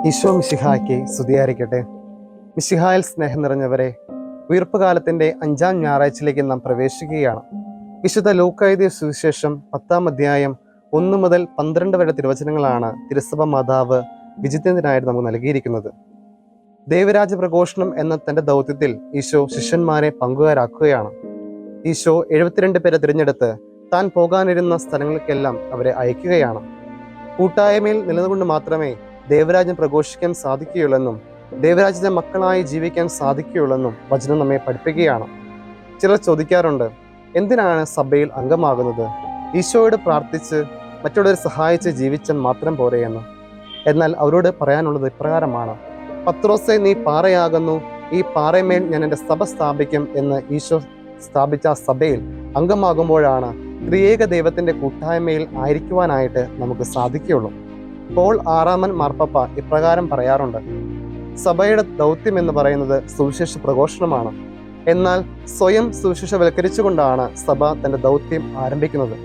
ഈശോ മിശിഹായ്ക്ക് സ്തുതിയായിരിക്കട്ടെ. മിശിഹായിൽ സ്നേഹം നിറഞ്ഞവരെ, ഉയിർപ്പ് കാലത്തിൻ്റെ 5-ാം ഞായറാഴ്ചയിലേക്ക് നാം പ്രവേശിക്കുകയാണ്. വിശുദ്ധ ലൂക്കാ എഴുതിയ സുവിശേഷം 10-ാം അധ്യായം 1 മുതൽ 12 വരെ തിരുവചനങ്ങളാണ് തിരുസഭ മാതാവ് വിചിന്തനത്തിനായിട്ട് നമുക്ക് നൽകിയിരിക്കുന്നത്. ദൈവരാജ്യ പ്രഘോഷണം എന്ന തൻ്റെ ദൗത്യത്തിൽ ഈശോ ശിഷ്യന്മാരെ പങ്കുകാരാക്കുകയാണ്. ഈശോ 72 പേരെ തിരഞ്ഞെടുത്ത് താൻ പോകാനിരുന്ന സ്ഥലങ്ങൾക്കെല്ലാം അവരെ അയക്കുകയാണ്. കൂട്ടായ്മയിൽ നിലനിന്നുകൊണ്ട് മാത്രമേ ദൈവരാജ്യം പ്രഘോഷിക്കാൻ സാധിക്കുകയുള്ളെന്നും ദൈവരാജ്യത്തെ മക്കളായി ജീവിക്കാൻ സാധിക്കുകയുള്ളെന്നും വചനം നമ്മെ പഠിപ്പിക്കുകയാണ്. ചിലർ ചോദിക്കാറുണ്ട്, എന്തിനാണ് സഭയിൽ അംഗമാകുന്നത്? ഈശോയോട് പ്രാർത്ഥിച്ച് മറ്റുള്ളവരെ സഹായിച്ച് ജീവിച്ചാൽ മാത്രം പോരെയെന്ന്. എന്നാൽ അവരോട് പറയാനുള്ളത് ഇപ്രകാരമാണ്: പത്രോസേ, നീ പാറയാകുന്നു, ഈ പാറമേൽ ഞാൻ എൻ്റെ സഭ സ്ഥാപിക്കും എന്ന് ഈശോ സ്ഥാപിച്ച ആ സഭയിൽ അംഗമാകുമ്പോഴാണ് ത്രിയേക ദൈവത്തിൻ്റെ കൂട്ടായ്മയിൽ ആയിരിക്കുവാനായിട്ട് നമുക്ക് സാധിക്കുകയുള്ളൂ. പോൾ 6-ാമൻ മാർപ്പാപ്പ ഇപ്രകാരം പറയാറുണ്ട്: സഭയുടെ ദൗത്യം എന്ന് പറയുന്നത് സുവിശേഷ പ്രഘോഷണമാണ്. എന്നാൽ സ്വയം സുവിശേഷവൽക്കരിച്ചുകൊണ്ടാണ് സഭ തൻ്റെ ദൗത്യം ആരംഭിക്കുന്നത്.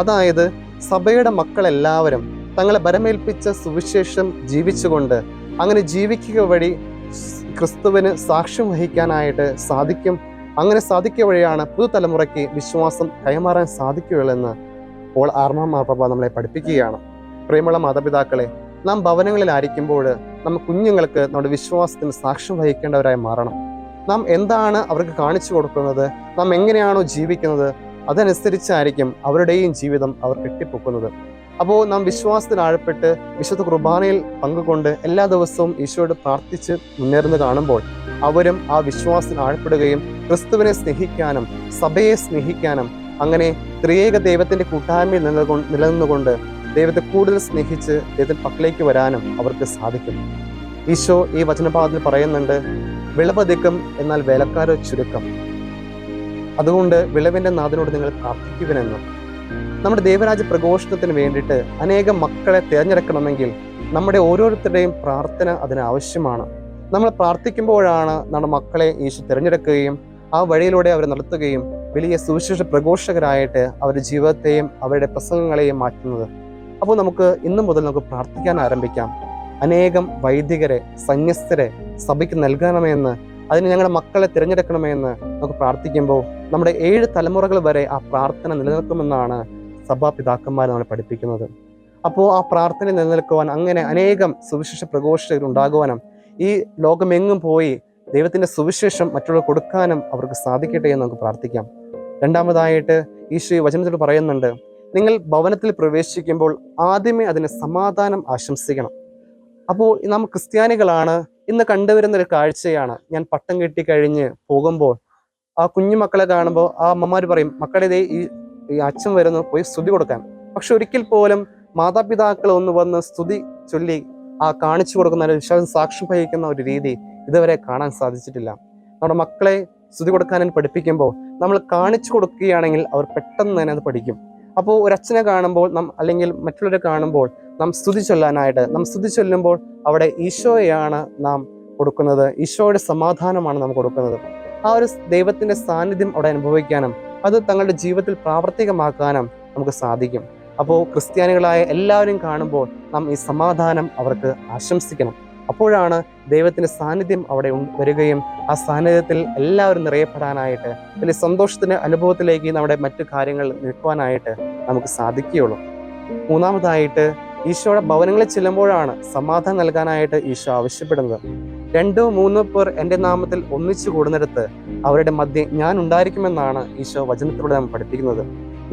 അതായത് സഭയുടെ മക്കളെല്ലാവരും തങ്ങളെ ബരമേൽപ്പിച്ച സുവിശേഷം ജീവിച്ചുകൊണ്ട് അങ്ങനെ ജീവിക്കുക വഴി ക്രിസ്തുവിന് സാക്ഷ്യം വഹിക്കാനായിട്ട് സാധിക്കും. അങ്ങനെ സാധിക്കുക വഴിയാണ് പുതുതലമുറയ്ക്ക് വിശ്വാസം കൈമാറാൻ സാധിക്കുകയുള്ളെന്ന് പോൾ 6-ാം മാർപ്പാപ്പ നമ്മളെ പഠിപ്പിക്കുകയാണ്. പ്രിയമുള്ള മാതാപിതാക്കളെ, നാം ഭവനങ്ങളിലായിരിക്കുമ്പോൾ നമ്മൾ കുഞ്ഞുങ്ങൾക്ക് നമ്മുടെ വിശ്വാസത്തിന് സാക്ഷ്യം വഹിക്കേണ്ടവരായി മാറണം. നാം എന്താണ് അവർക്ക് കാണിച്ചു കൊടുക്കുന്നത്, നാം എങ്ങനെയാണോ ജീവിക്കുന്നത്, അതനുസരിച്ചായിരിക്കും അവരുടെയും ജീവിതം അവർ കെട്ടിപ്പൊക്കുന്നത്. അപ്പോൾ നാം വിശ്വാസത്തിൽ ആഴപ്പെട്ട് വിശുദ്ധ കുർബാനയിൽ പങ്കുകൊണ്ട് എല്ലാ ദിവസവും ഈശോയോട് പ്രാർത്ഥിച്ച് മുന്നേറുന്നത് കാണുമ്പോൾ അവരും ആ വിശ്വാസത്തിൽ ആഴപ്പെടുകയും ക്രിസ്തുവിനെ സ്നേഹിക്കാനും സഭയെ സ്നേഹിക്കാനും അങ്ങനെ ത്രിയേക ദൈവത്തിൻ്റെ കൂട്ടായ്മയിൽ നിലനിന്നുകൊണ്ട് ദൈവത്തെ കൂടുതൽ സ്നേഹിച്ച് ദൈവത്തിൻ്റെ പക്കലേക്ക് വരാനും അവർക്ക് സാധിക്കും. ഈശോ ഈ വചനഭാഗത്തിൽ പറയുന്നുണ്ട്, വിളവധികം എന്നാൽ വേലക്കാരോ ചുരുക്കം. അതുകൊണ്ട് വിളവിൻ്റെ നാഥനോട് നിങ്ങൾ പ്രാർത്ഥിക്കുവിനെന്നും. നമ്മുടെ ദൈവരാജ്യ പ്രഘോഷണത്തിന് വേണ്ടിയിട്ട് അനേകം മക്കളെ തിരഞ്ഞെടുക്കണമെങ്കിൽ നമ്മുടെ ഓരോരുത്തരുടെയും പ്രാർത്ഥന അതിന് ആവശ്യമാണ്. നമ്മൾ പ്രാർത്ഥിക്കുമ്പോഴാണ് നമ്മുടെ മക്കളെ ഈശോ തിരഞ്ഞെടുക്കുകയും ആ വഴിയിലൂടെ അവരെ നടത്തുകയും വലിയ സുവിശേഷ പ്രഘോഷകരായിട്ട് അവരുടെ ജീവിതത്തെയും അവരുടെ പ്രസംഗങ്ങളെയും മാറ്റുന്നത്. അപ്പോൾ നമുക്ക് ഇന്നു മുതൽ നമുക്ക് പ്രാർത്ഥിക്കാൻ ആരംഭിക്കാം. അനേകം വൈദികരെ, സന്യസ്തരെ സഭയ്ക്ക് നൽകണമെന്ന്, അതിന് ഞങ്ങളുടെ മക്കളെ തിരഞ്ഞെടുക്കണമെന്ന് നമുക്ക് പ്രാർത്ഥിക്കുമ്പോൾ നമ്മുടെ 7 തലമുറകൾ വരെ ആ പ്രാർത്ഥന നിലനിൽക്കുമെന്നാണ് സഭാ പിതാക്കന്മാർ നമ്മളെ പഠിപ്പിക്കുന്നത്. അപ്പോൾ ആ പ്രാർത്ഥന നിലനിൽക്കുവാൻ അങ്ങനെ അനേകം സുവിശേഷ പ്രഘോഷകർ ഉണ്ടാകുവാനും ഈ ലോകമെങ്ങും പോയി ദൈവത്തിൻ്റെ സുവിശേഷം മറ്റുള്ളവർ കൊടുക്കാനും അവർക്ക് സാധിക്കട്ടെ എന്ന് നമുക്ക് പ്രാർത്ഥിക്കാം. രണ്ടാമതായിട്ട് ഈശോ വചനത്തിൽ പറയുന്നുണ്ട്, നിങ്ങൾ ഭവനത്തിൽ പ്രവേശിക്കുമ്പോൾ ആദ്യമേ അതിന് സമാധാനം ആശംസിക്കണം. അപ്പോൾ നാം ക്രിസ്ത്യാനികളാണ്. ഇന്ന് കണ്ടുവരുന്ന ഒരു കാഴ്ചയാണ്, ഞാൻ പട്ടം കെട്ടിക്കഴിഞ്ഞ് പോകുമ്പോൾ ആ കുഞ്ഞുമക്കളെ കാണുമ്പോൾ ആ അമ്മമാർ പറയും, മക്കളെ ഈ അച്ഛൻ വരുന്നു, പോയി സ്തുതി കൊടുക്കാൻ. പക്ഷെ ഒരിക്കൽ പോലും മാതാപിതാക്കൾ ഒന്ന് വന്ന് സ്തുതി ചൊല്ലി ആ കാണിച്ചു കൊടുക്കുന്ന ഒരു വിശ്വാസം സാക്ഷ്യം വഹിക്കുന്ന ഒരു രീതി ഇതുവരെ കാണാൻ സാധിച്ചിട്ടില്ല. നമ്മുടെ മക്കളെ സ്തുതി കൊടുക്കാൻ പഠിപ്പിക്കുമ്പോൾ നമ്മൾ കാണിച്ചു കൊടുക്കുകയാണെങ്കിൽ അവർ പെട്ടെന്ന് തന്നെ അത് പഠിക്കും. അപ്പോൾ ഒരു അച്ഛനെ കാണുമ്പോൾ അല്ലെങ്കിൽ മറ്റുള്ളവരെ കാണുമ്പോൾ നാം സ്തുതി ചൊല്ലാനായിട്ട് സ്തുതി ചൊല്ലുമ്പോൾ അവിടെ ഈശോയെയാണ് നാം കൊടുക്കുന്നത്, ഈശോയുടെ സമാധാനമാണ് നാം കൊടുക്കുന്നത്. ആ ഒരു ദൈവത്തിൻ്റെ സാന്നിധ്യം അവിടെ അനുഭവിക്കാനും അത് തങ്ങളുടെ ജീവിതത്തിൽ പ്രാവർത്തികമാക്കാനും നമുക്ക് സാധിക്കും. അപ്പോൾ ക്രിസ്ത്യാനികളായ എല്ലാവരും കാണുമ്പോൾ നാം ഈ സമാധാനം അവർക്ക് ആശംസിക്കണം. അപ്പോഴാണ് ദൈവത്തിൻ്റെ സാന്നിധ്യം അവിടെ വരികയും ആ സാന്നിധ്യത്തിൽ എല്ലാവരും നിറയപ്പെടാനായിട്ട് വലിയ സന്തോഷത്തിൻ്റെ അനുഭവത്തിലേക്ക് നമ്മുടെ മറ്റു കാര്യങ്ങൾ നിൽക്കുവാനായിട്ട് നമുക്ക് സാധിക്കുകയുള്ളൂ. മൂന്നാമതായിട്ട് ഈശോയുടെ ഭവനങ്ങളിൽ ചെല്ലുമ്പോഴാണ് സമാധാനം നൽകാനായിട്ട് ഈശോ ആവശ്യപ്പെടുന്നത്. 2-3 പേർ എൻ്റെ നാമത്തിൽ ഒന്നിച്ചു കൂടുന്നിടത്ത് അവരുടെ മധ്യേ ഞാൻ ഉണ്ടായിരിക്കുമെന്നാണ് ഈശോ വചനത്തിലൂടെ നാം പഠിപ്പിക്കുന്നത്.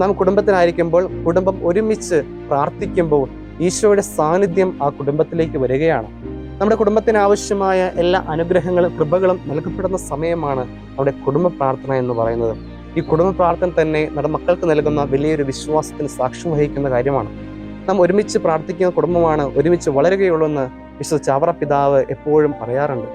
നാം കുടുംബത്തിനായിരിക്കുമ്പോൾ കുടുംബം ഒരുമിച്ച് പ്രാർത്ഥിക്കുമ്പോൾ ഈശോയുടെ സാന്നിധ്യം ആ കുടുംബത്തിലേക്ക് വരികയാണ്. നമ്മുടെ കുടുംബത്തിന് ആവശ്യമായ എല്ലാ അനുഗ്രഹങ്ങളും കൃപകളും നൽകപ്പെടുന്ന സമയമാണ് നമ്മുടെ കുടുംബ പ്രാർത്ഥന എന്ന് പറയുന്നത്. ഈ കുടുംബ പ്രാർത്ഥന തന്നെ നമ്മുടെ മക്കൾക്ക് നൽകുന്ന വലിയൊരു വിശ്വാസത്തിന് സാക്ഷ്യം വഹിക്കുന്ന കാര്യമാണ്. നാം ഒരുമിച്ച് പ്രാർത്ഥിക്കുന്ന കുടുംബമാണ് ഒരുമിച്ച് വളരുകയുള്ളൂ എന്ന് വിശുദ്ധ ചാവറ പിതാവ് എപ്പോഴും പറയാറുണ്ട്.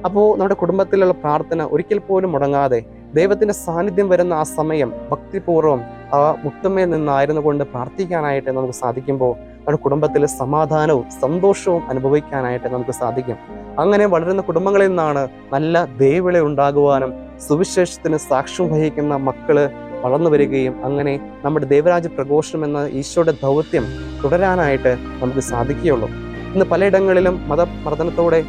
അപ്പോൾ നമ്മുടെ കുടുംബത്തിലുള്ള പ്രാർത്ഥന ഒരിക്കൽ പോലും മുടങ്ങാതെ ദൈവത്തിൻ്റെ സാന്നിധ്യം വരുന്ന ആ സമയം ഭക്തിപൂർവ്വം ആ മുട്ടുമേൽ നിന്നായിരുന്നു കൊണ്ട് പ്രാർത്ഥിക്കാനായിട്ട് നമുക്ക് സാധിക്കുമ്പോൾ നമ്മുടെ കുടുംബത്തിൽ സമാധാനവും സന്തോഷവും അനുഭവിക്കാനായിട്ട് നമുക്ക് സാധിക്കും. അങ്ങനെ വളരുന്ന കുടുംബങ്ങളിൽ നിന്നാണ് നല്ല ദൈവവിളി ഉണ്ടാകുവാനും സുവിശേഷത്തിന് സാക്ഷ്യം വഹിക്കുന്ന മക്കള് വളർന്നു വരികയും അങ്ങനെ നമ്മുടെ ദൈവരാജ്യ പ്രഘോഷണം എന്ന ഈശോയുടെ ദൗത്യം തുടരാനായിട്ട് നമുക്ക് സാധിക്കുകയുള്ളൂ. ഇന്ന് പലയിടങ്ങളിലും മതമർദ്ദനത്തോടെ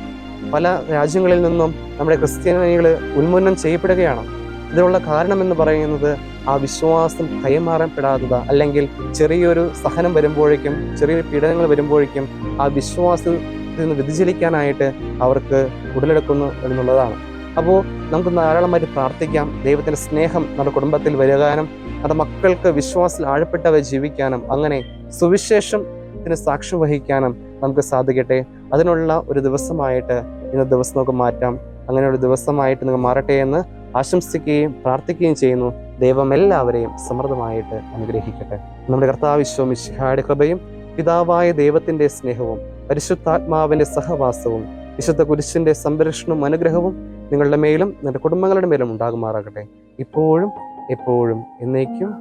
പല രാജ്യങ്ങളിൽ നിന്നും നമ്മുടെ ക്രിസ്ത്യാനികൾ ഉന്മൂലനം ചെയ്യപ്പെടുകയാണ്. ഇതിനുള്ള കാരണമെന്ന് പറയുന്നത് ആ വിശ്വാസം കൈമാറപ്പെടാത്തത്, അല്ലെങ്കിൽ ചെറിയൊരു സഹനം വരുമ്പോഴേക്കും, ചെറിയൊരു പീഡനങ്ങൾ വരുമ്പോഴേക്കും ആ വിശ്വാസത്തിൽ നിന്ന് വ്യതിചലിക്കാനായിട്ട് അവർക്ക് ഉടലെടുക്കുന്നു എന്നുള്ളതാണ്. അപ്പോൾ നമുക്ക് ധാരാളമായിട്ട് പ്രാർത്ഥിക്കാം, ദൈവത്തിൻ്റെ സ്നേഹം നമ്മുടെ കുടുംബത്തിൽ വരുവാനും നമ്മുടെ മക്കൾക്ക് വിശ്വാസത്തിൽ ആഴപ്പെട്ടവ ജീവിക്കാനും അങ്ങനെ സുവിശേഷത്തിന് സാക്ഷ്യം വഹിക്കാനും നമുക്ക് സാധിക്കട്ടെ. അതിനുള്ള ഒരു ദിവസമായിട്ട് ഇന്നത്തെ ദിവസം നമുക്ക് മാറ്റാം. അങ്ങനെ ഒരു ദിവസമായിട്ട് നിങ്ങൾ മാറട്ടെ എന്ന് ആശംസിക്കുകയും പ്രാർത്ഥിക്കുകയും ചെയ്യുന്നു. ദൈവം എല്ലാവരെയും സമൃദ്ധമായിട്ട് അനുഗ്രഹിക്കട്ടെ. നമ്മുടെ കർത്താവ് ഈശോ മിശിഹായുടെ കൃപയും പിതാവായ ദൈവത്തിൻ്റെ സ്നേഹവും പരിശുദ്ധാത്മാവിൻ്റെ സഹവാസവും വിശുദ്ധ കുരിശിൻ്റെ സംരക്ഷണവും അനുഗ്രഹവും നിങ്ങളുടെ മേലും നിങ്ങളുടെ കുടുംബങ്ങളുടെ മേലും ഉണ്ടാകുമാറാകട്ടെ, ഇപ്പോഴും എപ്പോഴും എന്നേക്കും.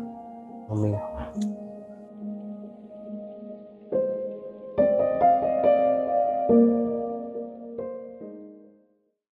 ആമേൻ.